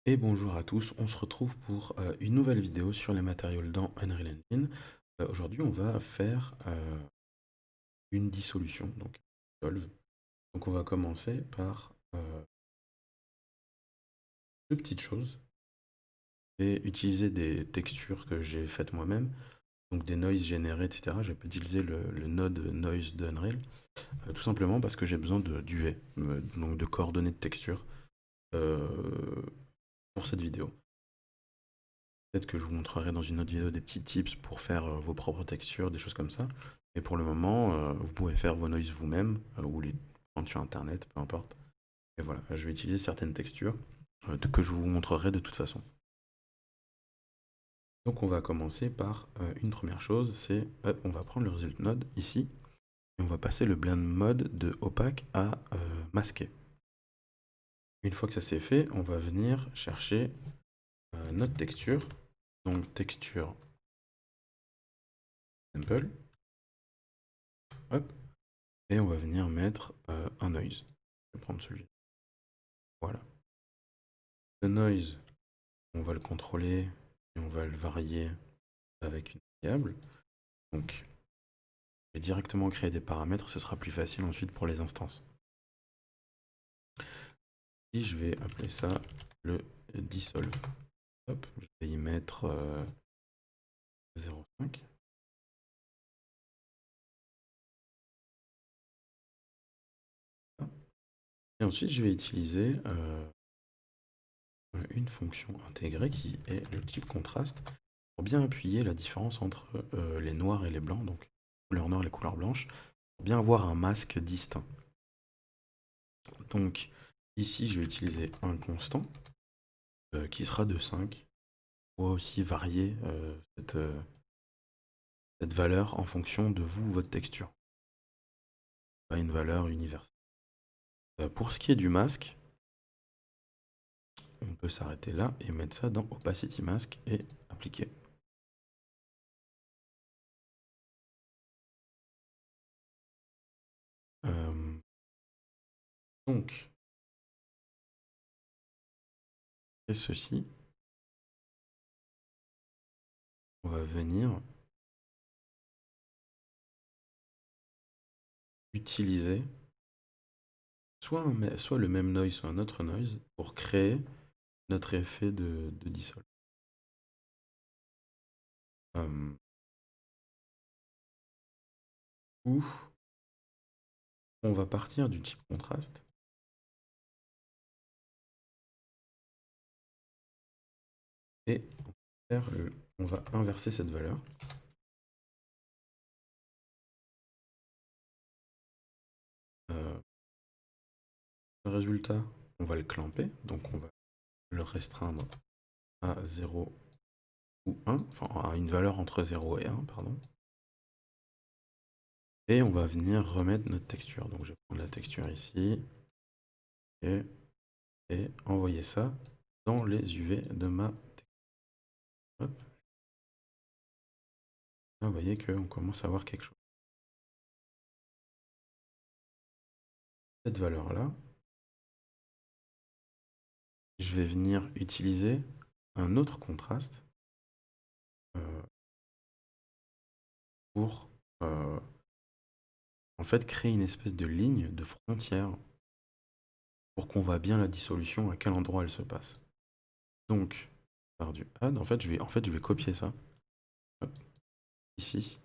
Et bonjour à tous, on se retrouve pour une nouvelle vidéo sur les matériaux dans Unreal Engine. Aujourd'hui, on va faire une dissolution, donc solve. Donc on va commencer par deux petites choses. Et utiliser des textures que j'ai faites moi-même, donc des noise générés, etc. J'ai utilisé le node noise d'Unreal, tout simplement parce que j'ai besoin de d'UV, donc de coordonnées de texture, euh, pour cette vidéo. Peut-être que je vous montrerai dans une autre vidéo des petits tips pour faire vos propres textures, des choses comme ça. Et pour le moment, vous pouvez faire vos noises vous-même, ou les prendre sur internet, peu importe. Et voilà, je vais utiliser certaines textures que je vous montrerai de toute façon. Donc on va commencer par une première chose, c'est on va prendre le result node ici, et on va passer le blend mode de opaque à masqué. Une fois que ça c'est fait, on va venir chercher notre texture, donc texture sample, hop, et on va venir mettre un noise. Je vais prendre celui-là. Voilà. Le noise, on va le contrôler et on va le varier avec une variable. Donc, je vais directement créer des paramètres, ce sera plus facile ensuite pour les instances. Et je vais appeler ça le dissolve. Hop, je vais y mettre 0,5. Et ensuite, je vais utiliser une fonction intégrée qui est le type contraste pour bien appuyer la différence entre les noirs et les blancs, donc couleur noire et les couleurs blanches, pour bien avoir un masque distinct. Donc ici, je vais utiliser un constant qui sera de 5. On va aussi varier cette valeur en fonction de vous, votre texture. Pas une valeur universelle. Pour ce qui est du masque, on peut s'arrêter là et mettre ça dans Opacity Mask et appliquer. Euh, donc, et ceci, on va venir utiliser soit le même noise, soit un autre noise pour créer notre effet de dissol. Ou on va partir du type contraste et on va inverser cette valeur. Le résultat, on va le clamper, donc on va le restreindre à 0 ou 1, enfin à une valeur entre 0 et 1, pardon. Et on va venir remettre notre texture. Donc je vais prendre la texture ici et, envoyer ça dans les UV de ma texture. Hop. Là, vous voyez qu'on commence à avoir quelque chose. Cette valeur-là, je vais venir utiliser un autre contraste pour en fait créer une espèce de ligne de frontière pour qu'on voit bien la dissolution, à quel endroit elle se passe. Donc, par du add, je vais copier ça hop, ici.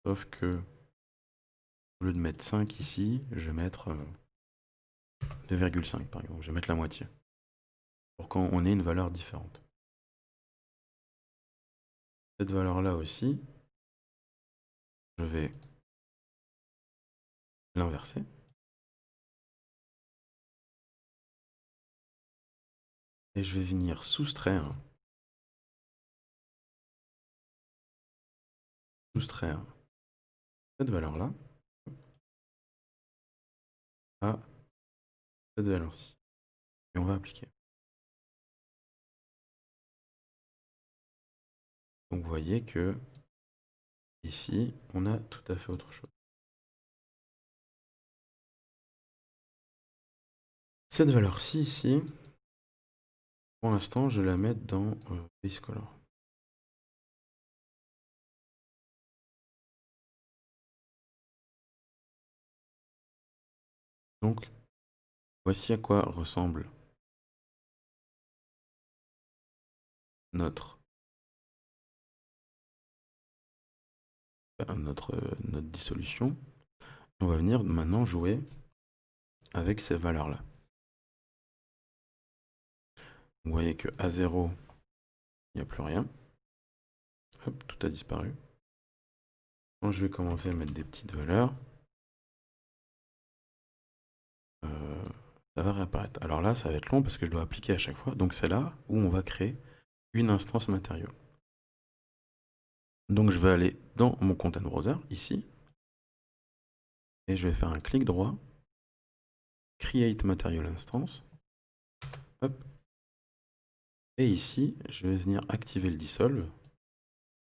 Sauf que au lieu de mettre 5 ici, je vais mettre 2,5 par exemple. Je vais mettre la moitié. Pour qu'on ait une valeur différente. Cette valeur-là aussi, je vais l'inverser. Et je vais venir soustraire cette valeur-là à cette valeur-ci. Et on va appliquer. Donc vous voyez que ici, on a tout à fait autre chose. Cette valeur-ci ici, Pour l'instant, je vais la mettre dans Base Color. Donc, voici à quoi ressemble notre dissolution. On va venir maintenant jouer avec ces valeurs-là. Vous voyez que à 0, il n'y a plus rien. Hop, tout a disparu. Quand je vais commencer à mettre des petites valeurs, ça va réapparaître. Alors là, ça va être long parce que je dois appliquer à chaque fois. Donc c'est là où on va créer une instance matériau. Donc je vais aller dans mon Content Browser, ici, et je vais faire un clic droit, Create Material Instance. Hop. Et ici, je vais venir activer le dissolve,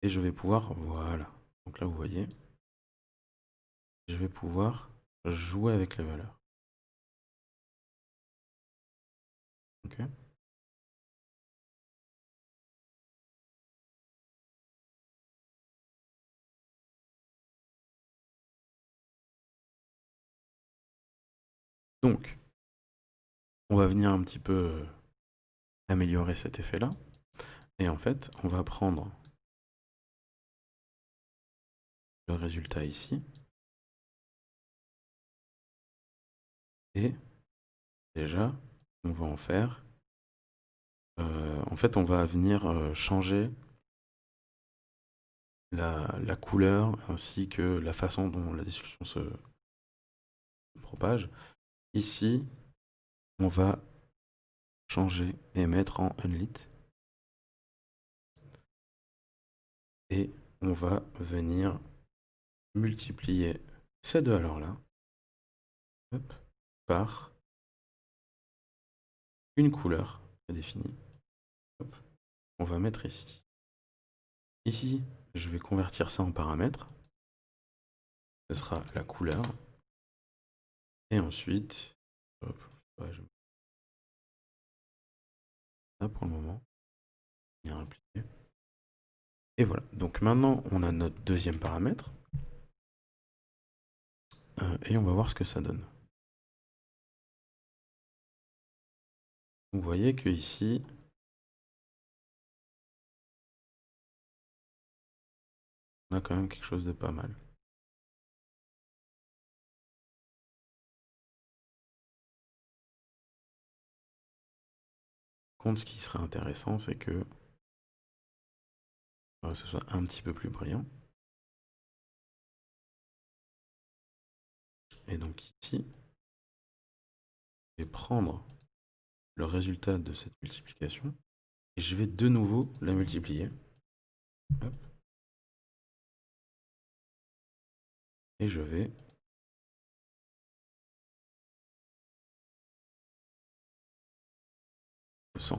et je vais pouvoir, voilà. Donc là, vous voyez, je vais pouvoir jouer avec les valeurs. Ok. Donc, on va venir un petit peu améliorer cet effet-là. Et en fait, on va prendre le résultat ici. Et déjà, on va en faire. En fait, on va venir changer la couleur ainsi que la façon dont la dissolution se propage. Ici, on va changer et mettre en unlit. Et on va venir multiplier ces deux valeurs-là par une couleur prédéfinie. On va mettre ici. Ici, je vais convertir ça en paramètres. Ce sera la couleur. Et ensuite, hop, ça pour le moment. Bien appliqué. Et voilà. Donc maintenant, on a notre deuxième paramètre. Et on va voir ce que ça donne. Vous voyez que ici, on a quand même quelque chose de pas mal. Contre, ce qui serait intéressant, c'est que ce soit un petit peu plus brillant. Et donc ici, je vais prendre le résultat de cette multiplication et je vais de nouveau la multiplier. Hop. Et je vais le 100.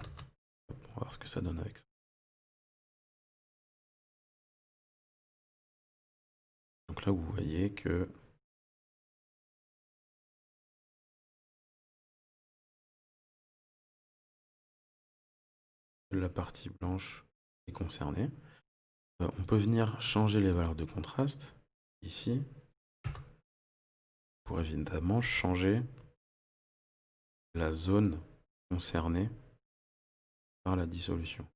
On va voir ce que ça donne avec ça. Donc là, vous voyez que la partie blanche est concernée. On peut venir changer les valeurs de contraste ici pour évidemment changer la zone concernée par la dissolution.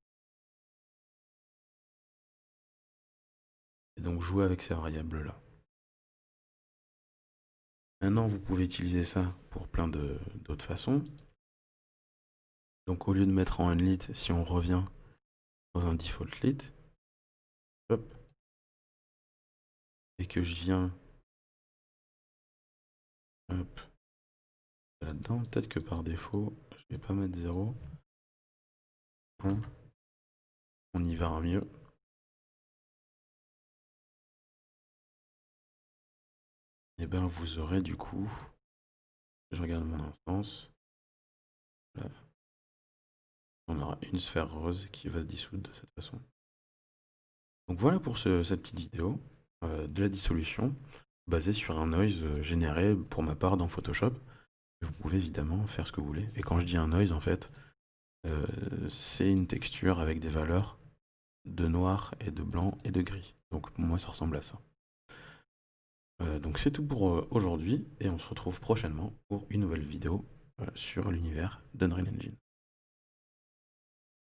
Et donc jouer avec ces variables-là. Maintenant, vous pouvez utiliser ça pour plein d'autres façons. Donc au lieu de mettre en unlit, si on revient dans un default lit, hop, et que je viens hop, là-dedans, peut-être que par défaut, je vais pas mettre 0. On y verra mieux. Et bien vous aurez du coup, je regarde mon instance, là, on aura une sphère rose qui va se dissoudre de cette façon. Donc voilà pour cette petite vidéo de la dissolution basée sur un noise généré pour ma part dans Photoshop. Vous pouvez évidemment faire ce que vous voulez. Et quand je dis un noise, en fait, C'est une texture avec des valeurs de noir et de blanc et de gris. Donc pour moi ça ressemble à ça. Donc c'est tout pour aujourd'hui et on se retrouve prochainement pour une nouvelle vidéo sur l'univers d'Unreal Engine.